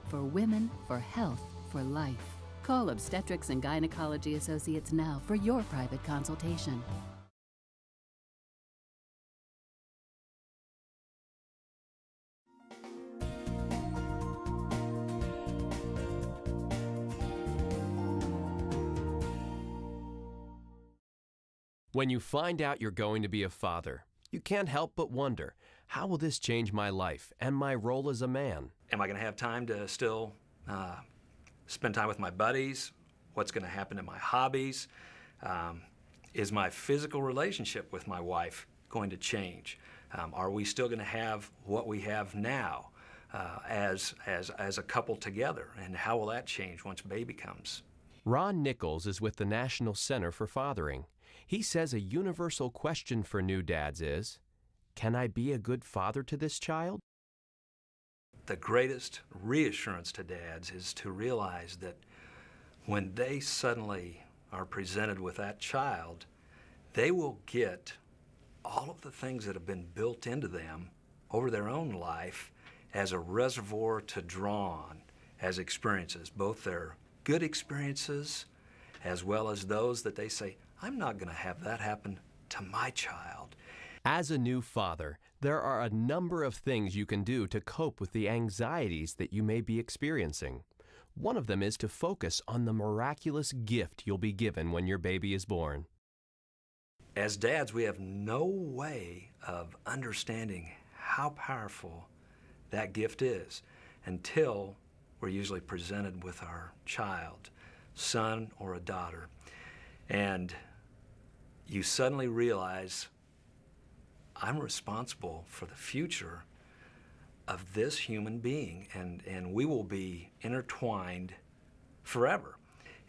For women, for health, for life. Call Obstetrics and Gynecology Associates now for your private consultation. When you find out you're going to be a father, you can't help but wonder, how will this change my life and my role as a man? Am I going to have time to still spend time with my buddies? What's going to happen to my hobbies? Is my physical relationship with my wife going to change? Are we still going to have what we have now as a couple together? And how will that change once baby comes? Ron Nichols is with the National Center for Fathering. He says a universal question for new dads is, can I be a good father to this child? The greatest reassurance to dads is to realize that when they suddenly are presented with that child, they will get all of the things that have been built into them over their own life as a reservoir to draw on as experiences, both their good experiences as well as those that they say, I'm not going to have that happen to my child. As a new father, there are a number of things you can do to cope with the anxieties that you may be experiencing. One of them is to focus on the miraculous gift you'll be given when your baby is born. As dads, we have no way of understanding how powerful that gift is until we're usually presented with our child, son or a daughter. And you suddenly realize, I'm responsible for the future of this human being, and we will be intertwined forever.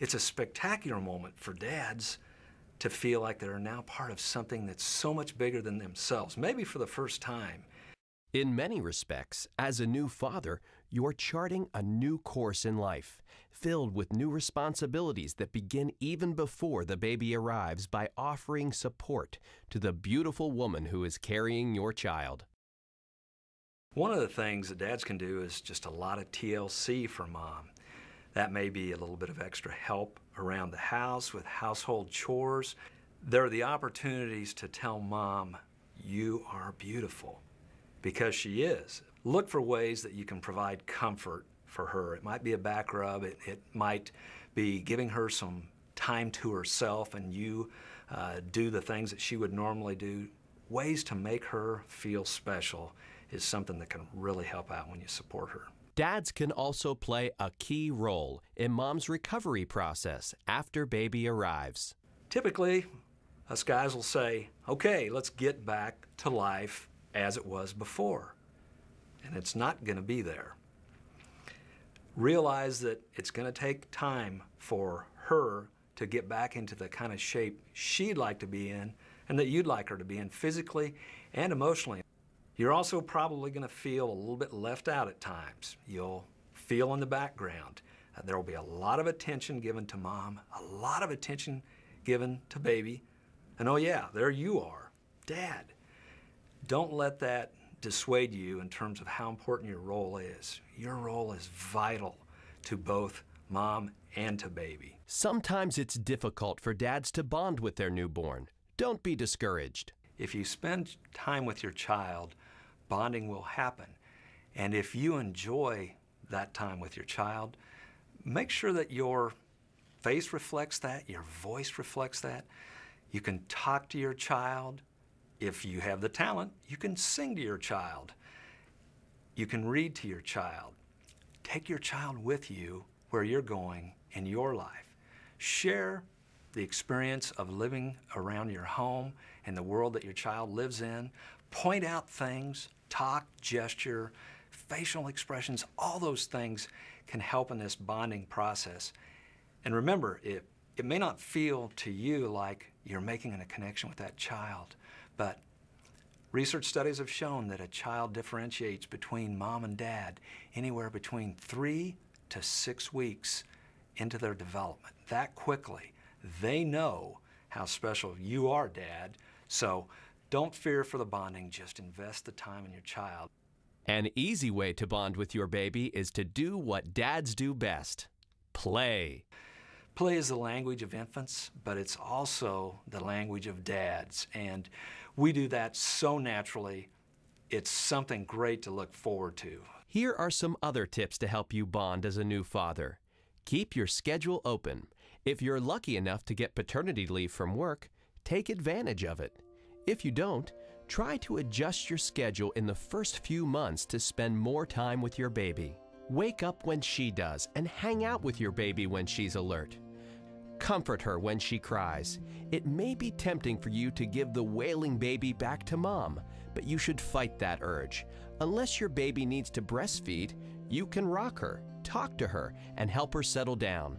It's a spectacular moment for dads to feel like they're now part of something that's so much bigger than themselves, maybe for the first time. In many respects, as a new father, you're charting a new course in life, filled with new responsibilities that begin even before the baby arrives by offering support to the beautiful woman who is carrying your child. One of the things that dads can do is just a lot of TLC for mom. That may be a little bit of extra help around the house with household chores. There are the opportunities to tell mom, you are beautiful, because she is. Look for ways that you can provide comfort for her. It might be a back rub, it might be giving her some time to herself and you do the things that she would normally do. Ways to make her feel special is something that can really help out when you support her. Dads can also play a key role in mom's recovery process after baby arrives. Typically, us guys will say, okay, let's get back to life as it was before. And it's not going to be there. Realize that it's going to take time for her to get back into the kind of shape she'd like to be in and that you'd like her to be in physically and emotionally. You're also probably going to feel a little bit left out at times. You'll feel in the background. There will be a lot of attention given to mom, a lot of attention given to baby. And oh yeah, there you are, dad. Don't let that dissuade you in terms of how important your role is. Your role is vital to both mom and to baby. Sometimes it's difficult for dads to bond with their newborn. Don't be discouraged. If you spend time with your child, bonding will happen. And if you enjoy that time with your child, make sure that your face reflects that, your voice reflects that. You can talk to your child. If you have the talent, you can sing to your child. You can read to your child. Take your child with you where you're going in your life. Share the experience of living around your home and the world that your child lives in. Point out things, talk, gesture, facial expressions, all those things can help in this bonding process. And remember, it may not feel to you like you're making a connection with that child, but research studies have shown that a child differentiates between mom and dad anywhere between 3 to 6 weeks into their development. That quickly, they know how special you are, dad. So don't fear for the bonding, just invest the time in your child. An easy way to bond with your baby is to do what dads do best: play. Play is the language of infants, but it's also the language of dads. And we do that so naturally, it's something great to look forward to. Here are some other tips to help you bond as a new father. Keep your schedule open. If you're lucky enough to get paternity leave from work, take advantage of it. If you don't, try to adjust your schedule in the first few months to spend more time with your baby. Wake up when she does and hang out with your baby when she's alert. Comfort her when she cries. It may be tempting for you to give the wailing baby back to mom, but you should fight that urge. Unless your baby needs to breastfeed, you can rock her, talk to her, and help her settle down.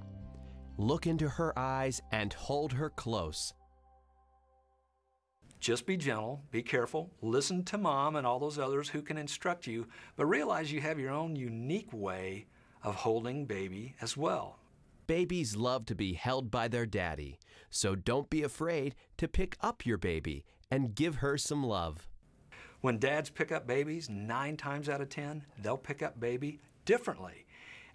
Look into her eyes and hold her close. Just be gentle, be careful, listen to mom and all those others who can instruct you, but realize you have your own unique way of holding baby as well. Babies love to be held by their daddy, so don't be afraid to pick up your baby and give her some love. When dads pick up babies, 9 times out of 10, they'll pick up baby differently.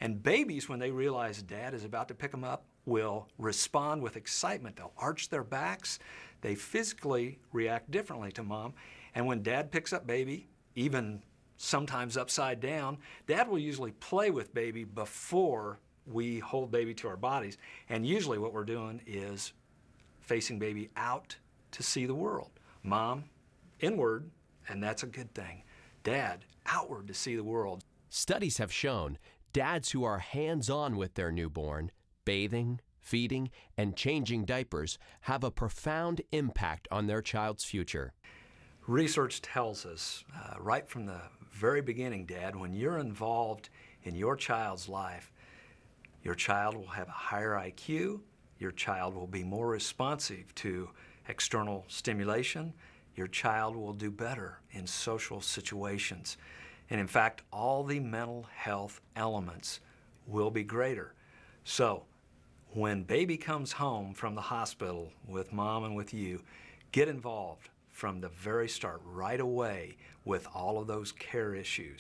And babies, when they realize dad is about to pick them up, will respond with excitement. They'll arch their backs. They physically react differently to mom. And when dad picks up baby, even sometimes upside down, dad will usually play with baby before we hold baby to our bodies. And usually what we're doing is facing baby out to see the world. Mom, inward, and that's a good thing. Dad, outward to see the world. Studies have shown dads who are hands-on with their newborn, bathing, feeding, and changing diapers, have a profound impact on their child's future. Research tells us right from the very beginning, Dad, when you're involved in your child's life, your child will have a higher IQ, your child will be more responsive to external stimulation, your child will do better in social situations. And in fact, all the mental health elements will be greater. So, when baby comes home from the hospital with mom and with you, get involved from the very start, right away, with all of those care issues.